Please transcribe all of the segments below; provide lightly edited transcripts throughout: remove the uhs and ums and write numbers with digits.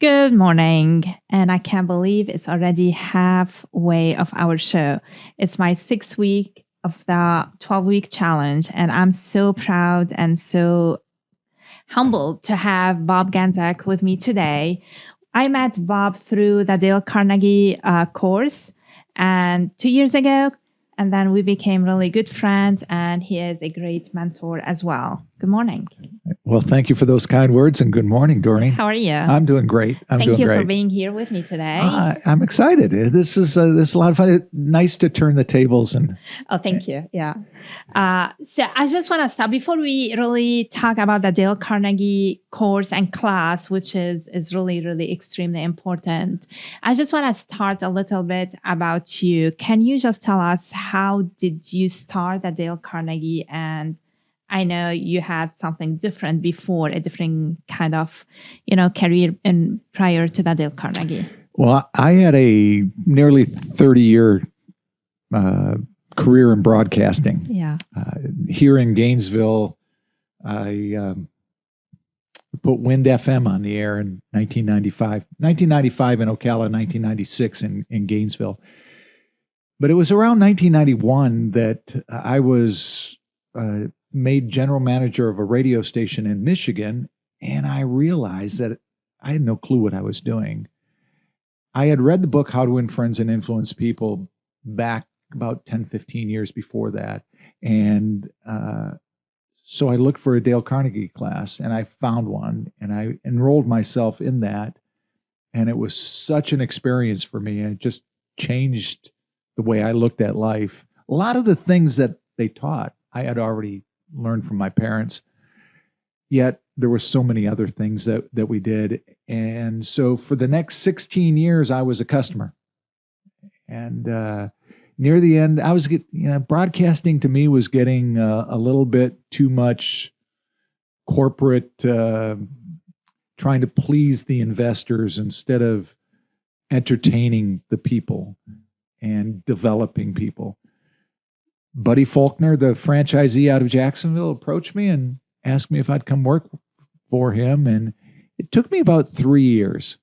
Good morning. And I can't believe it's already halfway of our show. It's my 6th week of the 12-week challenge. And I'm so proud and so humbled to have Bob Ganzak with me today. I met Bob through the Dale Carnegie course and 2 years ago. And then we became really good friends. And he is a great mentor as well. Good morning. Well, thank you for those kind words, and good morning, Doreen. How are you? I'm doing great. Thank you for being here with me today. I'm excited. This is a lot of fun. Nice to turn the tables and. Oh, thank you. Yeah. So I just want to start before we really talk about the Dale Carnegie course and class, which is really, really extremely important. I just want to start a little bit about you. Can you just tell us how did you start at Dale Carnegie? And I know you had something different before, a different kind of, career prior to the Dale Carnegie. Well, I had a nearly 30-year career in broadcasting. Yeah. Here in Gainesville, I put Wind FM on the air in 1995. 1995 in Ocala, 1996 in Gainesville. But it was around 1991 that I was made general manager of a radio station in Michigan, and I realized that I had no clue what I was doing. I had read the book, How to Win Friends and Influence People, back about 10, 15 years before that. And so I looked for a Dale Carnegie class, and I found one, and I enrolled myself in that. And it was such an experience for me. And it just changed the way I looked at life. A lot of the things that they taught, I had already learned from my parents. Yet there were so many other things that we did. And so for the next 16 years, I was a customer. And near the end, I was broadcasting to me was getting a little bit too much corporate, trying to please the investors instead of entertaining the people and developing people. Buddy Faulkner, the franchisee out of Jacksonville, approached me and asked me if I'd come work for him. And it took me about 3 years,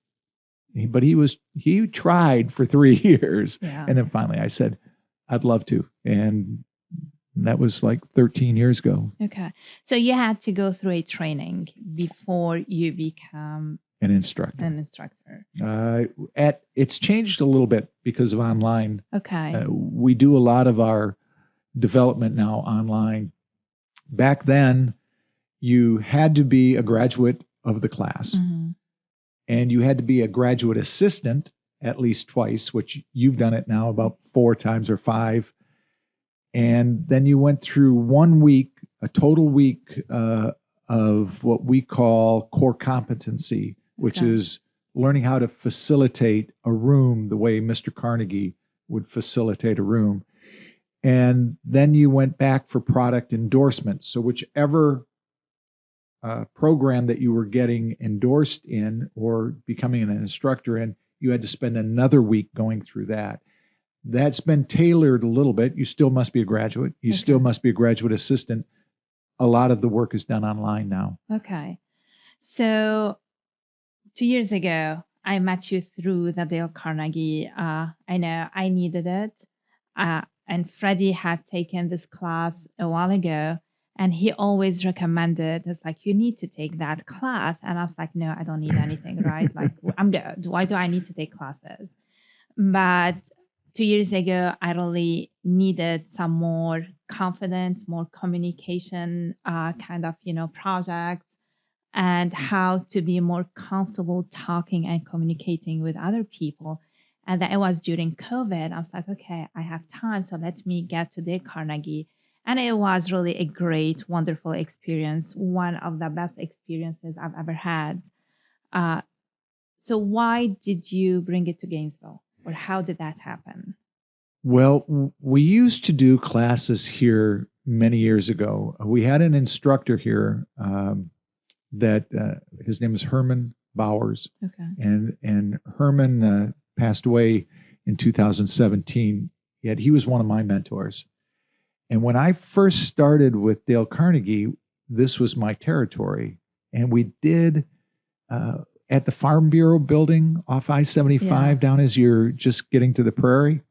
but he tried for 3 years. Yeah. And then finally I said, I'd love to. And that was like 13 years ago. Okay. So you had to go through a training before you become an instructor. It's changed a little bit because of online. Okay. We do a lot of our development now online. Back then, you had to be a graduate of the class, and you had to be a graduate assistant at least twice, which you've done it now about 4 times or 5. And then you went through 1 week, a total week of what we call core competency, which is learning how to facilitate a room the way Mr. Carnegie would facilitate a room. And then you went back for product endorsement. So whichever program that you were getting endorsed in or becoming an instructor in, you had to spend another week going through that. That's been tailored a little bit. You still must be a graduate. You still must be a graduate assistant. A lot of the work is done online now. Okay. So 2 years ago, I met you through the Dale Carnegie. I know I needed it. And Freddie had taken this class a while ago, and he always recommended, it's like, you need to take that class. And I was like, no, I don't need anything, right? Like, I'm good. Why do I need to take classes? But 2 years ago, I really needed some more confidence, more communication projects, and how to be more comfortable talking and communicating with other people. And that it was during COVID. I was like, okay, I have time, so let me get to Dale Carnegie. And it was really a great, wonderful experience, one of the best experiences I've ever had. So why did you bring it to Gainesville? Or how did that happen? Well, we used to do classes here many years ago. We had an instructor here that his name is Herman Bowers. Okay. And Herman passed away in 2017, yet he was one of my mentors. And when I first started with Dale Carnegie, this was my territory. And we did at the Farm Bureau building off I-75 down as you're just getting to the Prairie.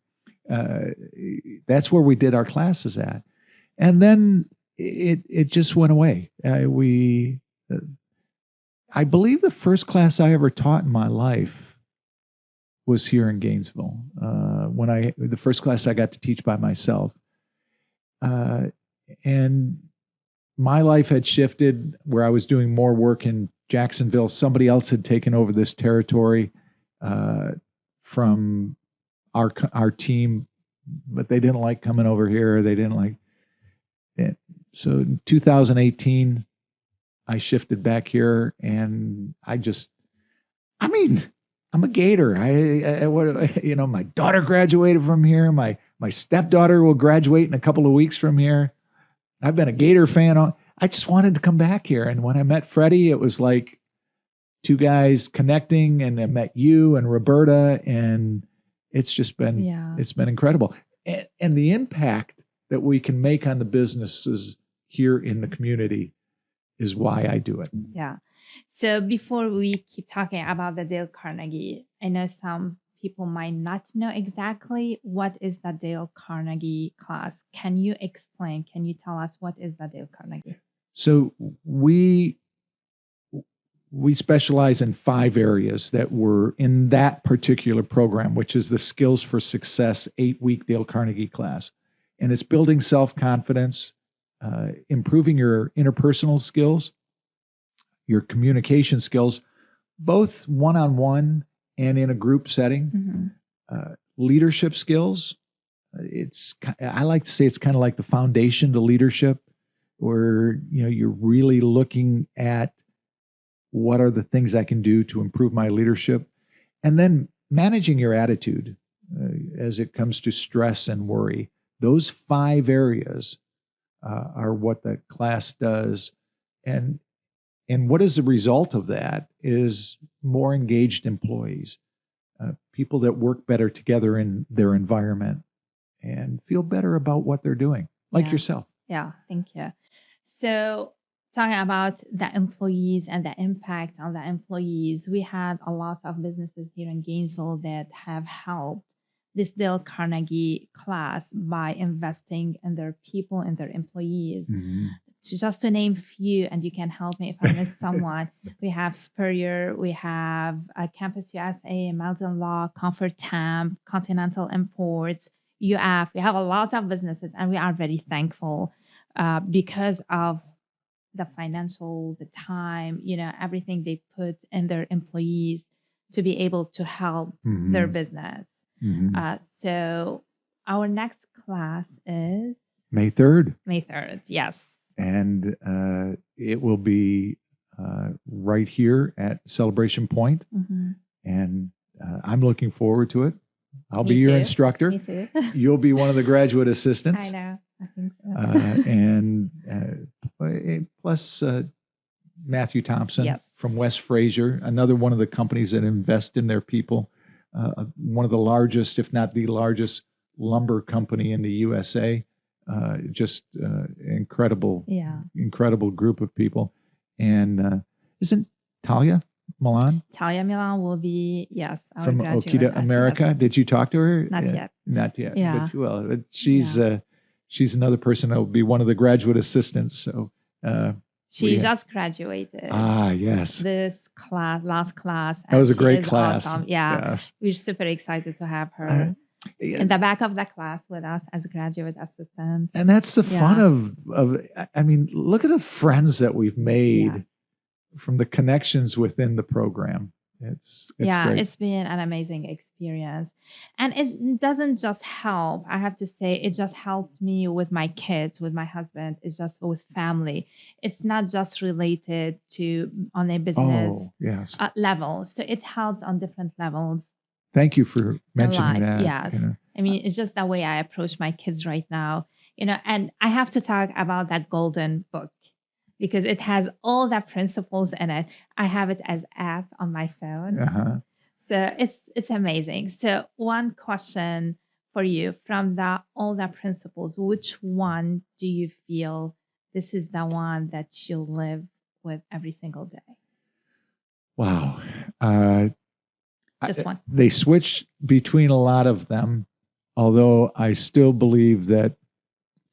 That's where we did our classes at. And then it just went away. I believe the first class I ever taught in my life was here in Gainesville. The first class I got to teach by myself. And my life had shifted where I was doing more work in Jacksonville. Somebody else had taken over this territory from our team, but they didn't like coming over here. They didn't like it. So in 2018, I shifted back here, and I'm a Gator. My daughter graduated from here. My stepdaughter will graduate in a couple of weeks from here. I've been a Gator fan. I just wanted to come back here. And when I met Freddie, it was like two guys connecting, and I met you and Roberta, and it's just been, it's been incredible. And the impact that we can make on the businesses here in the community is why I do it. Yeah. So before we keep talking about the Dale Carnegie, I know some people might not know exactly what is the Dale Carnegie class. Can you tell us what is the Dale Carnegie? So we specialize in 5 areas that were in that particular program, which is the Skills for Success 8-week Dale Carnegie class. And it's building self-confidence, improving your interpersonal skills, your communication skills, both one-on-one and in a group setting, leadership skills. I like to say it's kind of like the foundation to leadership, where you're really looking at what are the things I can do to improve my leadership, and then managing your attitude as it comes to stress and worry. Those 5 areas are what the class does, and what is the result of that is more engaged employees, people that work better together in their environment and feel better about what they're doing, like yourself. Yeah, thank you. So talking about the employees and the impact on the employees, we had a lot of businesses here in Gainesville that have helped this Dale Carnegie class by investing in their people and their employees. Just to name a few, and you can help me if I miss someone. We have Spurrier, we have Campus USA, Mountain Law, Comfort Temp, Continental Imports, UF. We have a lot of businesses, and we are very thankful because of the financial, the time, everything they put in their employees to be able to help their business. So our next class is May 3rd. May 3rd, yes. And it will be right here at Celebration Point. And I'm looking forward to it. I'll be your instructor. Me too. You'll be one of the graduate assistants. I know. I think so. And plus Matthew Thompson from West Fraser, another one of the companies that invest in their people. One of the largest, if not the largest, lumber company in the USA. Just incredible group of people. And isn't Talia Milan? Talia Milan will be, our from graduate Okita America. Yes. Did you talk to her? Not yet. Not yet. Yeah. But she's another person that will be one of the graduate assistants. So she just graduated. Yes. This last class. That was a great class. Awesome. Yeah. Yes. We're super excited to have her. In the back of the class with us as graduate assistants. And that's the fun of look at the friends that we've made from the connections within the program. It's great. It's been an amazing experience. And it doesn't just help. I have to say, it just helped me with my kids, with my husband. It's just with family. It's not just related to on a business level. So it helps on different levels. Thank you for mentioning that. Yes. It's just the way I approach my kids right now, and I have to talk about that golden book because it has all the principles in it. I have it as app on my phone. So it's amazing. So one question for you from all the principles, which one do you feel this is the one that you live with every single day? Wow. Just one. They switch between a lot of them, although I still believe that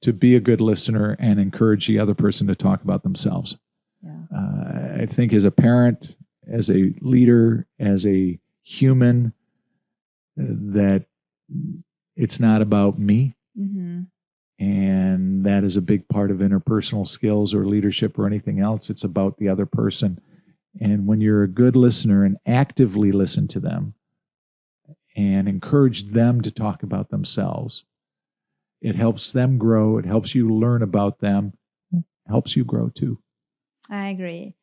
to be a good listener and encourage the other person to talk about themselves. Yeah. I think as a parent, as a leader, as a human, that it's not about me. Mm-hmm. And that is a big part of interpersonal skills or leadership or anything else. It's about the other person. And when you're a good listener and actively listen to them and encourage them to talk about themselves, it helps them grow. It helps you learn about them. It helps you grow too. I agree.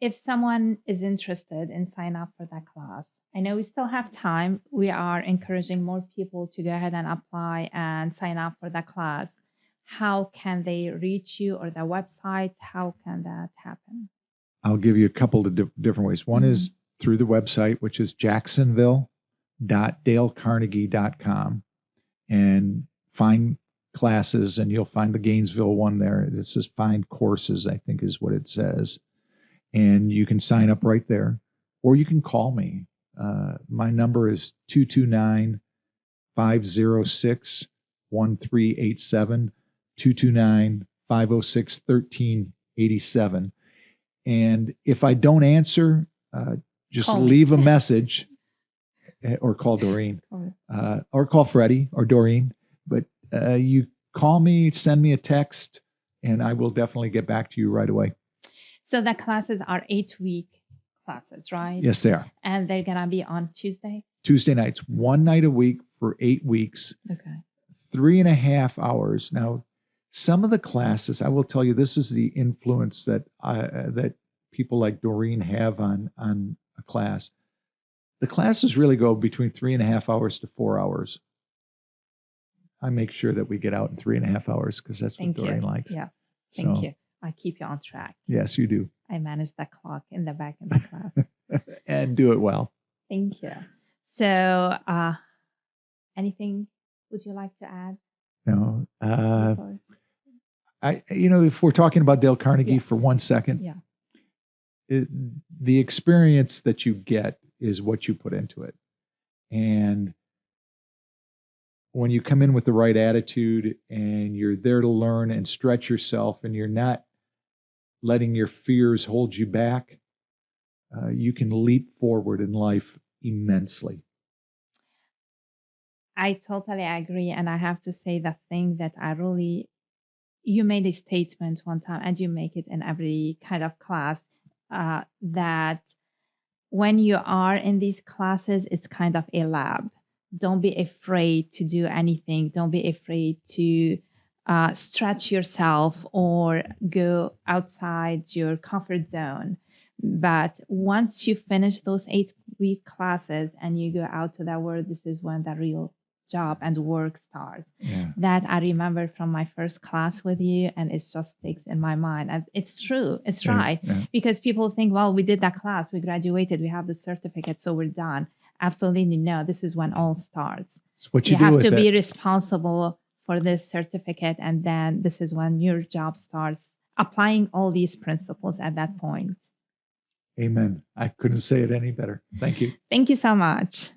If someone is interested in sign up for that class, I know we still have time. We are encouraging more people to go ahead and apply and sign up for that class. How can they reach you or the website? How can that happen? I'll give you a couple of different ways. One is through the website, which is jacksonville.dalecarnegie.com, and find classes, and you'll find the Gainesville one there. It says find courses, I think is what it says. And you can sign up right there, or you can call me. My number is 229-506-1387, 229-506-1387. And if I don't answer, just leave a message or call Doreen or call Freddie or Doreen. But you call me, send me a text, and I will definitely get back to you right away. So the classes are 8-week classes, right? Yes, they are. And they're going to be on Tuesday? Tuesday nights, one night a week for 8 weeks. Okay. 3.5 hours. Now, some of the classes, I will tell you, this is the influence that that people like Doreen have on a class. The classes really go between 3.5 hours to 4 hours. I make sure that we get out in 3.5 hours because that's what Doreen likes. Yeah. Thank you. I keep you on track. Yes, you do. I manage the clock in the back of the class. And do it well. Thank you. So, anything would you like to add? No. If we're talking about Dale Carnegie for 1 second, the experience that you get is what you put into it. And when you come in with the right attitude and you're there to learn and stretch yourself, and you're not letting your fears hold you back, you can leap forward in life immensely. I totally agree. And I have to say the thing that you made a statement one time, and you make it in every kind of class, that when you are in these classes, it's kind of a lab. Don't be afraid to do anything. Don't be afraid to stretch yourself or go outside your comfort zone. But once you finish those 8-week classes and you go out to the world, this is when the real job and work starts. Yeah. That I remember from my first class with you, and it just sticks in my mind. And it's true. It's right. Yeah. Because people think, well, we did that class, we graduated, we have the certificate, so we're done. Absolutely no. This is when all starts. It's what you have to be responsible for this certificate, and then this is when your job starts applying all these principles at that point. Amen. I couldn't say it any better. Thank you. Thank you so much.